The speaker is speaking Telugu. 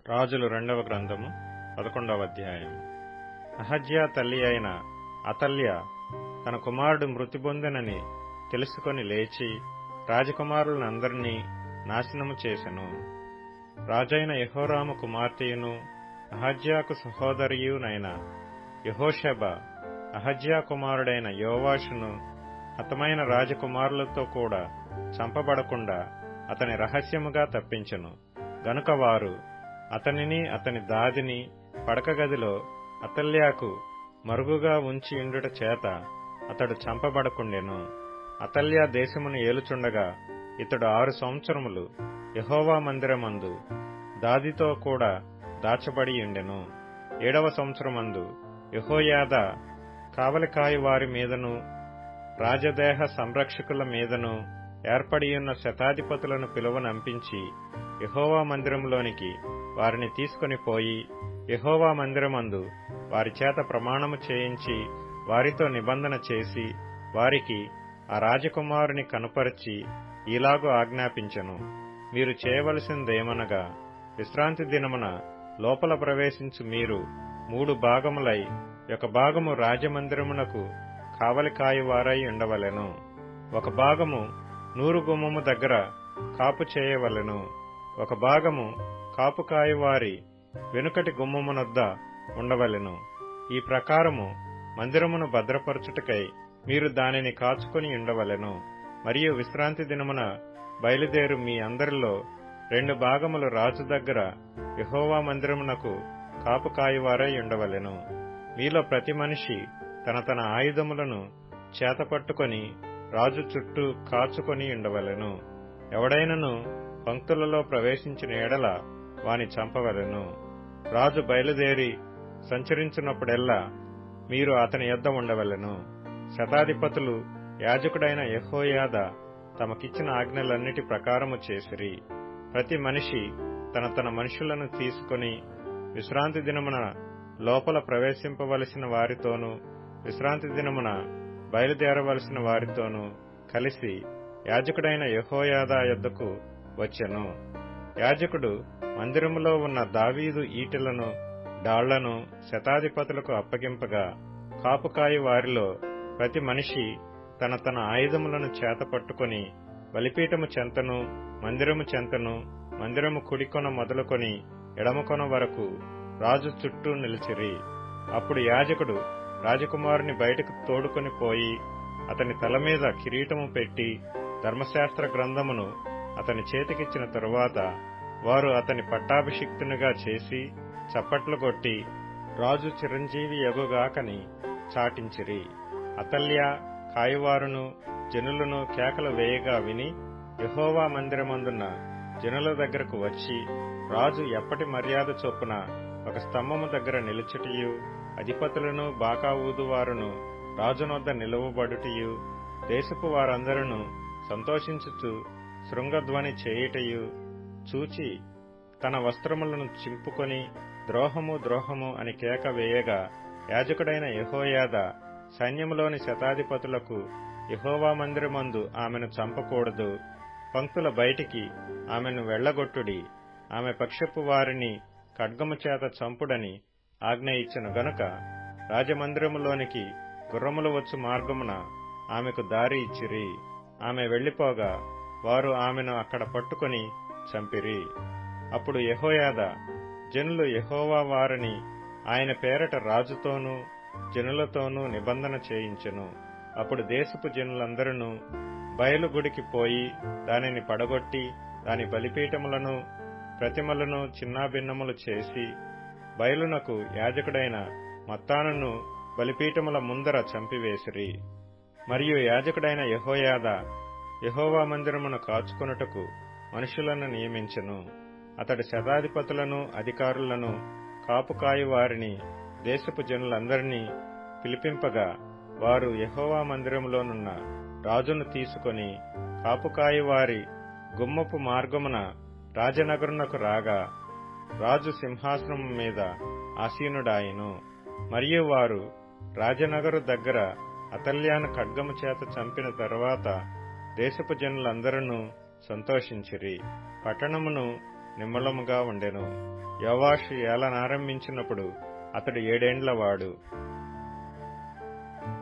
రాజులు 2వ గ్రంథము 11వ అధ్యాయం. అహజ్యా తల్లి అయిన అతల్య తన కుమారుడు మృతి పొందెనని తెలుసుకొని లేచి రాజకుమారులందరినీ నాశనము చేసెను. రాజైన యెహోరాము కుమార్తెయును అహజ్యాకు సహోదరియునైన యెహోషబ అహజ్యా కుమారుడైన యోవాషును హతమైన రాజకుమారులతో కూడా చంపబడకుండా అతని రహస్యముగా తప్పించెను. గనుక వారు అతనిని అతని దాదిని పడకగదిలో అతల్యాకు మరుగుగా ఉంచి ఉండుట చేత అతడు చంపబడకుండెను. అతల్యా దేశమును ఏలుచుండగా ఇతడు 6 సంవత్సరములు యెహోవా మందిరమందు దాదితో కూడా దాచబడి ఉండెను. 7వ సంవత్సరమందు యెహోయాదా కావలికాయి వారి మీదను రాజదేహ సంరక్షకుల మీదను ఏర్పడియున్న శతాధిపతులను పిలువనంపించి యెహోవా మందిరంలోనికి వారిని తీసుకొని పోయి యెహోవా మందిరమందు వారి చేత ప్రమాణము చేయించి వారితో నిబంధన చేసి వారికి ఆ రాజకుమారుని కనుపరచి ఈలాగు ఆజ్ఞాపించెను. మీరు చేయవలసిందేమనగా, విశ్రాంతి దినమున లోపల ప్రవేశించు మీరు 3 భాగములై 1 భాగము రాజమందిరమునకు కావలికాయువారై ఉండవలెను. 1 భాగము నూరు గుమ్మము దగ్గర కాపు చేయవలెను. 1 భాగము కాపుకాయువారి వెనుకటి గుమ్మమునొద్ద ఉండవలెను. ఈ ప్రకారము మందిరమును భద్రపరచుటకై మీరు దానిని కాచుకొని ఉండవలెను. మరియు విశ్రాంతి దినమున బయలుదేరు మీ అందరిలో 2 భాగములు రాజు దగ్గర యెహోవా మందిరమునకు కాపుకాయువారై ఉండవలెను. మీలో ప్రతి మనిషి తన తన ఆయుధములను చేతపట్టుకొని రాజు చుట్టూ కాచుకొని ఉండవలెను. ఎవడైనను పంక్తులలో ప్రవేశించిన ఎడల వాని చంపవలెను. రాజు బయలుదేరి సంచరించున్నప్పుడెల్లా మీరు అతని యొద్ద ఉండవలెను. శతాధిపతులు యాజకుడైన యెహోయాదా తమకిచ్చిన ఆజ్ఞలన్నిటి ప్రకారము చేసిరి. ప్రతి మనిషి తన తన మనుషులను తీసుకుని విశ్రాంతి దినమున లోపల ప్రవేశింపవలసిన వారితోనూ విశ్రాంతి దినమున బయలుదేరవలసిన వారితోనూ కలిసి యాజకుడైన యెహోయాదా యొద్దకు వచ్చెను. యాజకుడు మందిరములో ఉన్న దావీదు ఈటెలను డాళ్లను శతాధిపతులకు అప్పగింపగా కాపుకాయి వారిలో ప్రతి మనిషి తన తన ఆయుధములను చేతపట్టుకొని బలిపీఠము చెంతను మందిరము చెంతను మందిరము కుడికొన మొదలుకొని ఎడమకొన వరకు రాజు చుట్టూ నిలిచిరి. అప్పుడు యాజకుడు రాజకుమారుని బయటకు తోడుకొని పోయి అతని తల మీద కిరీటము పెట్టి ధర్మశాస్త్ర గ్రంథమును అతని చేతికిచ్చిన తరువాత వారు అతని పట్టాభిషిక్తునిగా చేసి చప్పట్లు కొట్టి రాజు చిరంజీవి యగుగాకని చాటించిరి. అతల్యా కాయువారును జనులను కేకలు వేయగా విని యెహోవా మందిరమందున్న జనుల దగ్గరకు వచ్చి రాజు ఎప్పటి మర్యాద చొప్పున 1 స్తంభము దగ్గర నిలుచుటియు అధిపతులను బాకా ఊదువారును రాజునొద్ద నిలువబడుటయు దేశపు వారందరూ సంతోషించుచు శృంగధ్వని చేయుటయు చూచి తన వస్త్రములను చింపుకొని ద్రోహము ద్రోహము అని కేక వేయగా యాజకుడైన యెహోయాదా సైన్యములోని శతాధిపతులకు యెహోవా మందిరమందు ఆమెను చంపకూడదు, పంక్తుల బయటికి ఆమెను వెళ్లగొట్టుడి, ఆమె పక్షపు వారిని ఖడ్గము చేత చంపుడని ఆజ్ఞ ఇచ్చెను. గనుక రాజమందిరములోనికి గుర్రములు వచ్చు మార్గమున ఆమెకు దారి ఇచ్చిరి. ఆమె వెళ్లిపోగా వారు ఆమెను అక్కడ పట్టుకొని చంపిరి. అప్పుడు యెహోయాదా జనులు యెహోవా వారిని ఆయన పేరట రాజుతోనూ జనులతోనూ నిబంధన చేయించెను. అప్పుడు దేశపు జనులందరూ బయలుగుడికి పోయి దానిని పడగొట్టి దాని బలిపీఠములను ప్రతిమలను చిన్నాభిన్నములు చేసి బయలునకు యాజకుడైన మత్తానును బలిపీఠముల ముందర చంపివేసిరి. మరియు యాజకుడైన యెహోయాదా యెహోవా మందిరమును కాచుకొనుటకు మనుషులను నియమించెను. అతడు శతాధిపతులను అధికారులను కాపుకాయి వారిని దేశపు జనులందరినీ పిలిపింపగా వారు యెహోవా మందిరములోనున్న రాజును తీసుకొని కాపుకాయి వారి గుమ్మపు మార్గమున రాజనగరునకు రాగా రాజు సింహాసనము మీద ఆసీనుడాయెను. మరియు వారు రాజనగరు దగ్గర అతల్యాను ఖడ్గము చేత చంపిన తరువాత దేశపు జనులందరూ సంతోషించిరి. పట్టణమును నిమ్మళముగా ఉండెను. యోవాషు ఏలనారంభించినప్పుడు అతడు 7 ఏండ్లవాడు.